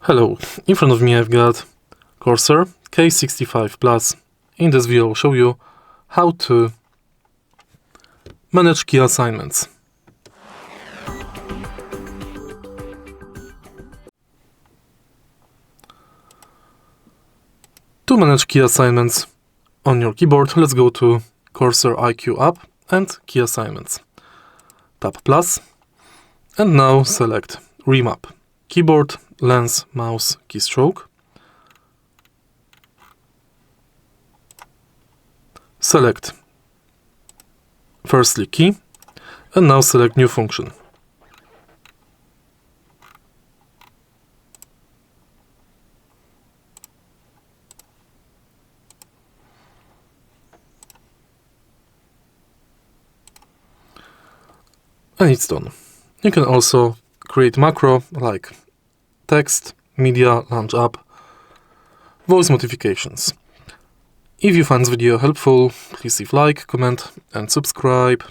Hello, in front of me I've got Corsair K65 Plus. In this video I'll show you how to manage key assignments. To manage key assignments on your keyboard, let's go to Corsair iCUE app and key assignments. Tap plus and now select Remap. Keyboard, lens, mouse, keystroke. Select firstly key and now select new function. And it's done. You can also create macro like text, media, launch app, voice notifications. If you find this video helpful, please leave like, comment and subscribe.